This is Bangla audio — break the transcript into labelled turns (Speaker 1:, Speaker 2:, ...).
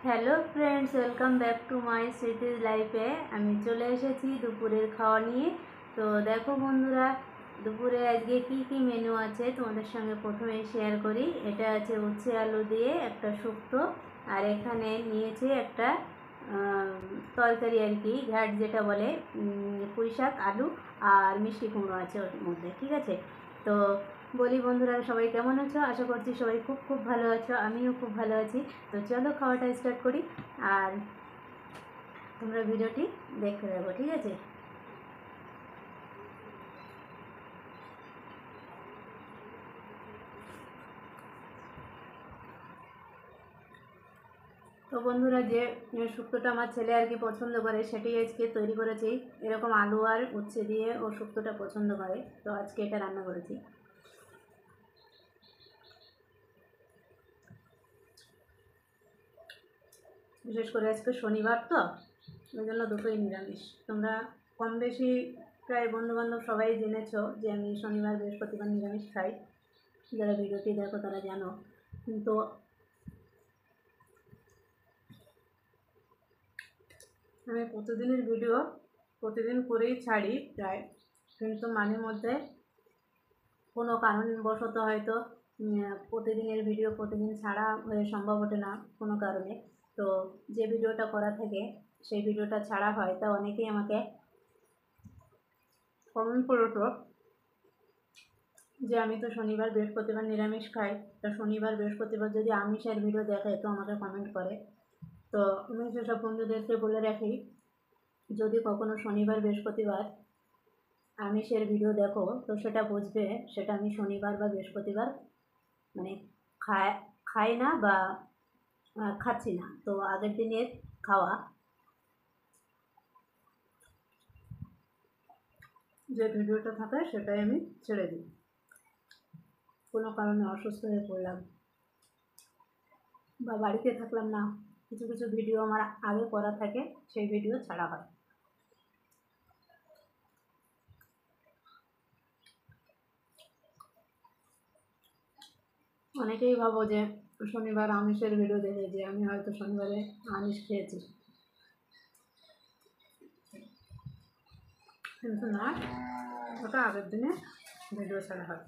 Speaker 1: Hello friends, welcome back to my স্মৃতিজ লাইফে। আমি চলে এসেছি দুপুরের খাওয়া নিয়ে। তো দেখো বন্ধুরা, দুপুরে আজকে কি কি মেনু আছে তোমাদের সঙ্গে প্রথমেই শেয়ার করি। এটা আছে উচ্ছে আলু দিয়ে একটা শুক্তো, আর এখানে নিয়েছি একটা তরকারি আর কি, ঘাট যেটা বলে, পুঁই শাক, আলু আর মিষ্টি কুমড়ো আছে ওর মধ্যে। ঠিক আছে, তো বলি বন্ধুরা, সবাই কেমন আছো? আশা করছি সবাই খুব খুব ভালো আছো, আমিও খুব ভালো আছি। তো চলো খাওয়াটা স্টার্ট করি, আর তোমরা ভিডিওটি দেখতে থাকো। ঠিক আছে, তো বন্ধুরা, যে শুক্তোটা আমার ছেলে আর কি পছন্দ করে সেটাই আজকে তৈরি করেছি। এরকম আলু আর উচ্ছে দিয়ে ও শুক্তোটা পছন্দ করে, তো আজকে এটা রান্না করেছি। বিশেষ করে আজকে শনিবার, তো ওই জন্য দুটোই নিরামিষ। তোমরা কম বেশি প্রায় বন্ধুবান্ধব সবাই জেনেছো যে আমি শনিবার বৃহস্পতিবার নিরামিষ খাই। যারা ভিডিওটি দেখো তারা জানো, কিন্তু আমি প্রতিদিনের ভিডিও প্রতিদিন করেই ছাড়ি প্রায়, কিন্তু মাঝে মধ্যে কোনো কারণবশত হয়তো প্রতিদিনের ভিডিও প্রতিদিন ছাড়া হয়ে সম্ভব ওঠে না কোনো কারণে। তো যে ভিডিওটা করা থাকে সেই ভিডিওটা ছাড়া হয়, তা অনেকেই আমাকে কমেন্ট করেছো যে আমি তো শনিবার বৃহস্পতিবার নিরামিষ খাই, তা শনিবার বৃহস্পতিবার যদি আমিষের ভিডিও দেখে তো আমাকে কমেন্ট করে। তো আমি সেসব বন্ধুদেরকে বলে রাখি, যদি কখনো শনিবার বৃহস্পতিবার আমিষের ভিডিও দেখো তো সেটা বুঝবে সেটা আমি শনিবার বা বৃহস্পতিবার মানে খাই না বা খাচ্ছি না। তো আগের দিনের খাওয়া যে ভিডিওটা থাকে সেটাই আমি ছেড়ে দিই। কোনো কারণে অসুস্থ হয়ে পড়লাম বা বাড়িতে থাকলাম না, কিছু কিছু ভিডিও আমার আগে করা থাকে, সেই ভিডিও ছাড়া হয়। অনেকেই ভাবো যে শনিবার আমিষের ভিডিও দেখে যে আমি হয়তো শনিবারে আমিষ খেয়েছি, কিন্তু না, ওটা আগের দিনে ভিডিও ছাড়া হয়।